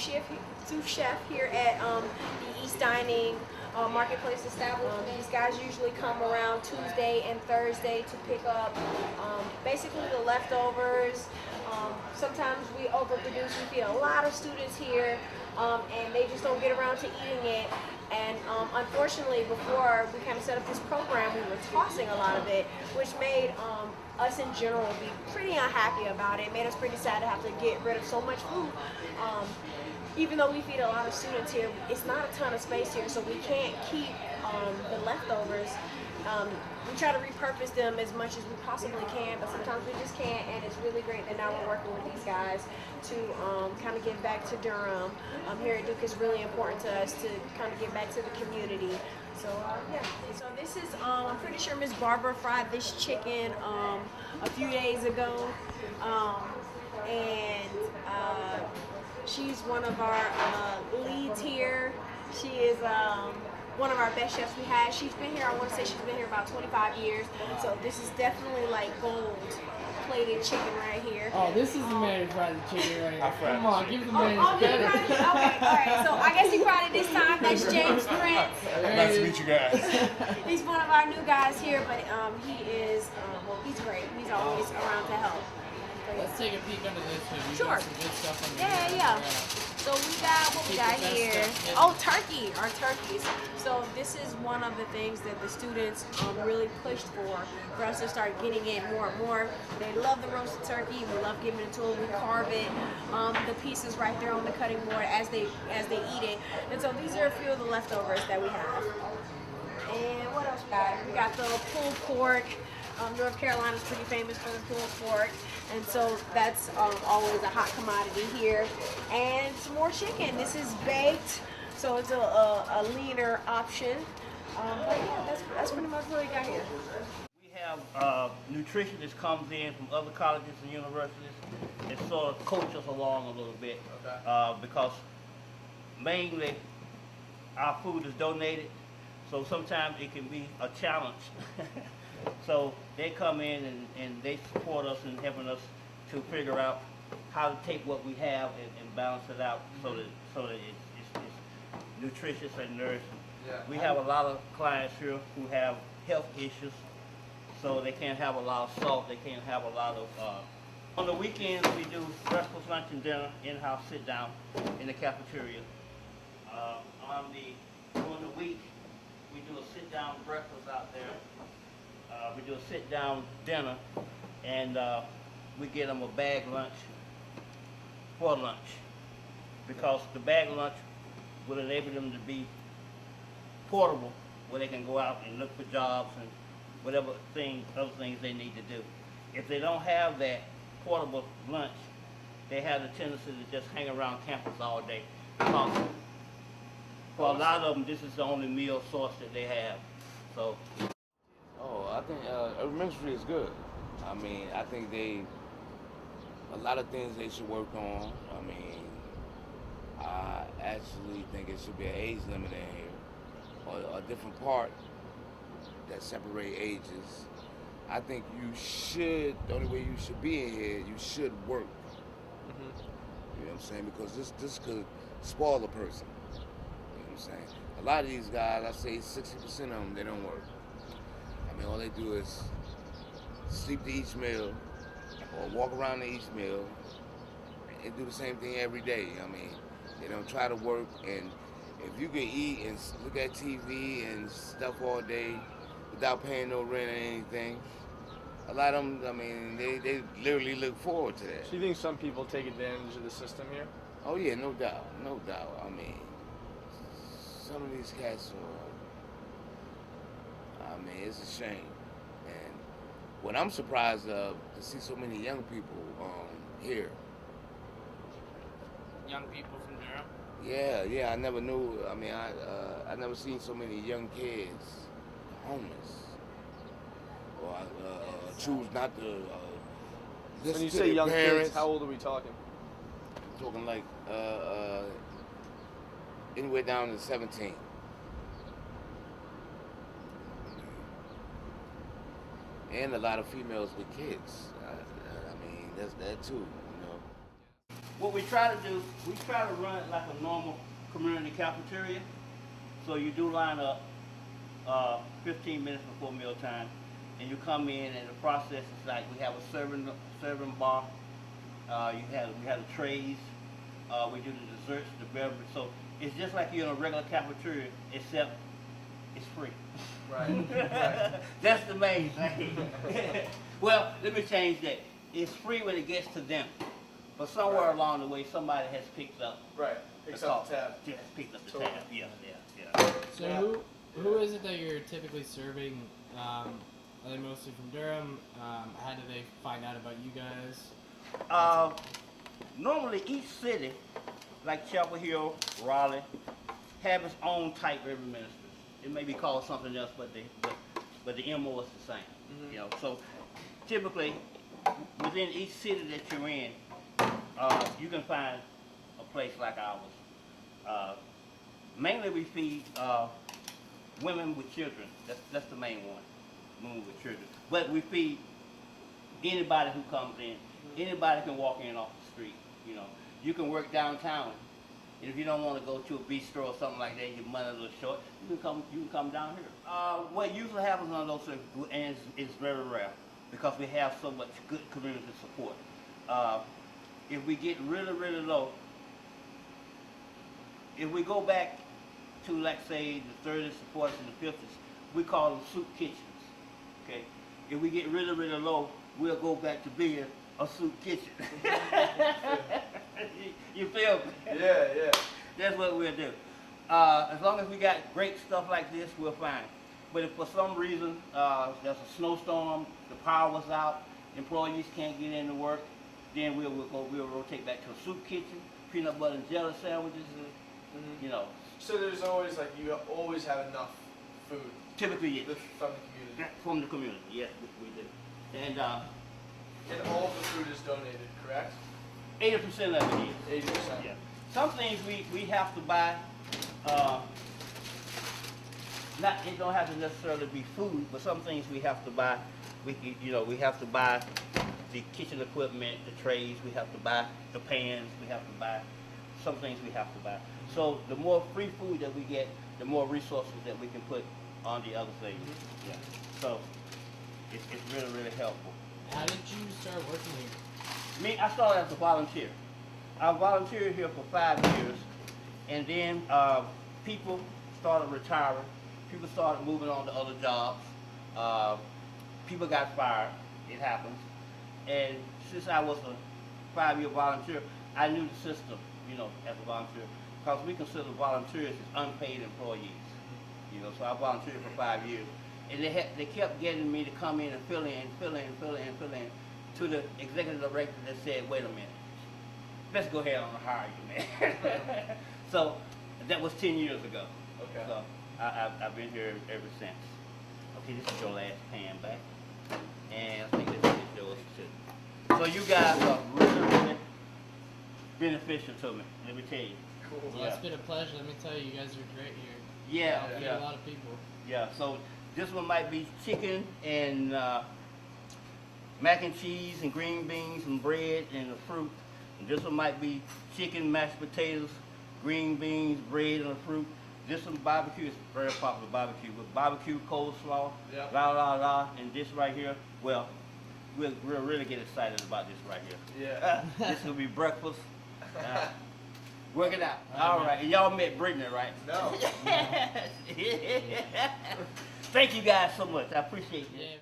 sous chef here at the East Dining Marketplace establishment. These guys usually come around Tuesday and Thursday to pick up basically the leftovers. Sometimes we overproduce. We feed a lot of students here, and they just don't get around to eating it. And unfortunately, before we kind of set up this program, we were tossing a lot of it, which made us in general be pretty unhappy about it. It made us pretty sad to have to get rid of so much food. Even though we feed a lot of students here, it's not a ton of space here, so we can't keep the leftovers. We try to repurpose them as much as we possibly can, but sometimes we just can't, and it's really great that now we're working with these guys to kind of give back to Durham. Here at Duke is really important to us to kind of give back to the community. So yeah. So this is, I'm pretty sure Miss Barbara fried this chicken a few days ago, and she's one of our leads here. She is one of our best chefs we had. She's been here, I want to say she's been here about 25 years. So this is definitely like gold plated chicken right here. Oh, this is the man who fried the chicken right here. Come on, give the man his Okay, credit. alright. So I guess he fried it this time. That's James Prince. Nice to meet you guys. He's one of our new guys here, but he is, he's great. He's always around to help. Let's take a peek under this one. We Sure. got some good stuff under Yeah. here. So we got what we got here. Oh, turkey, our turkeys. So this is one of the things that the students really pushed for us to start getting in more and more. They love the roasted turkey. We love giving it to them. We carve it, the pieces right there on the cutting board as they eat it. And so these are a few of the leftovers that we have. And what else we got? We got the pulled pork. North Carolina is pretty famous for the pulled pork, and so that's always a hot commodity here. And some more chicken. This is baked, so it's a leaner option. But yeah, that's pretty much what we got here. We have nutritionists comes in from other colleges and universities and sort of coach us along a little bit, because mainly our food is donated, so sometimes it can be a challenge. So they come in and they support us in helping us to figure out how to take what we have and balance it out so that it's nutritious and nourishing. Yeah. We have a lot of clients here who have health issues, so they can't have a lot of salt, they can't have a lot of on the weekends we do breakfast, lunch, and dinner, in-house sit down in the cafeteria. During the week we do a sit down breakfast out there. We do a sit-down dinner, and we get them a bag lunch for lunch, because the bag lunch will enable them to be portable, where they can go out and look for jobs and whatever other things they need to do. If they don't have that portable lunch, they have the tendency to just hang around campus all day. Because for a lot of them, this is the only meal source that they have. So. I think urban ministry is good. I mean, I think a lot of things they should work on. I mean, I actually think it should be an age limit in here, or a different part that separate ages. I think the only way you should be in here, you should work. You know what I'm saying? Because this could spoil a person. You know what I'm saying? A lot of these guys, I say 60% of them, they don't work. I mean, all they do is sleep to each meal or walk around to each meal and do the same thing every day. I mean, they don't try to work, and if you can eat and look at TV and stuff all day without paying no rent or anything, a lot of them, I mean, they literally look forward to that. So you think some people take advantage of the system here? Oh yeah, no doubt, no doubt. I mean, some of these cats it's a shame. And what I'm surprised of to see so many young people here. Young people from Durham. Yeah, I never knew. I mean, I never seen so many young kids homeless, or choose not to listen When you to say their young parents. kids, how old are we talking? I'm talking like anywhere down to 17. And a lot of females with kids. I mean, that's that too, you know. what we try to do, we try to run it like a normal community cafeteria. So you do line up 15 minutes before mealtime, and you come in, and the process is like we have a serving bar. We have the trays. We do the desserts, the beverage. So it's just like you're in a regular cafeteria, except it's free. Right. That's the main thing. Well, let me change that. It's free when it gets to them. But somewhere Right. along the way, somebody has picked up Right. Picks up the tab. Yeah, picked up the Totally. tab. Yeah. So Yeah. who is it that you're typically serving? Are they mostly from Durham? How do they find out about you guys? Normally, each city, like Chapel Hill, Raleigh, have its own type river ministers. It may be called something else, but the MO is the same. Mhm. You know, so typically within each city that you're in, you can find a place like ours. Mainly, we feed women with children. That's the main one, women with children. But we feed anybody who comes in. Anybody can walk in off the street. You know, you can work downtown, and if you don't want to go to a bistro or something like that, your money a little short, you can come down here. What usually happens on those and it's very rare because we have so much good community support. If we get really, really low, if we go back to, let's say, the 30s, the 40s, and the 50s, we call them soup kitchens. Okay. If we get really, really low, we'll go back to being a soup kitchen. You feel me? Yeah. That's what we'll do. As long as we got great stuff like this, we're fine. But if for some reason there's a snowstorm, the power was out, employees can't get into work, then we'll rotate back to a soup kitchen, peanut butter and jelly sandwiches, Mhm. you know. So there's always you always have enough food Typically, yes. from the community, From the community, yes, we do. And and all of the food is donated, correct? 80% of it is. 80%. Yeah. Some things we have to buy. It don't have to necessarily be food, but some things we have to buy. We have to buy the kitchen equipment, the trays. We have to buy the pans. We have to buy some things we have to buy. So the more free food that we get, the more resources that we can put on the other things. Yeah. So it's really, really helpful. How did you start working here? Me, I started as a volunteer. I volunteered here for 5 years, and then people started retiring. People started moving on to other jobs. People got fired. It happens. And since I was a 5-year volunteer, I knew the system, as a volunteer, because we consider volunteers as unpaid employees. So I volunteered for 5 years. And they kept getting me to come in and fill in, to the executive director that said, wait a minute, let's go ahead and hire you, man. So that was 10 years ago. Okay. So I've been here ever since. Okay, this is your last pan back. And I think this is yours too. So you guys are really, really beneficial to me, let me tell you. Cool. Well, it's been a pleasure. Let me tell you, you guys are great here. Yeah, Feed yeah. a lot of people. Yeah, so this one might be chicken and mac and cheese and green beans and bread and a fruit. And this one might be chicken, mashed potatoes, green beans, bread and a fruit. This one barbecue is very popular barbecue with barbecue coleslaw, Yeah. and this right here, well, we'll really get excited about this right here. Yeah. This will be breakfast. Work it out. All All right. right. And y'all met Brittany, right? No. Thank you guys so much. I appreciate it. Yeah.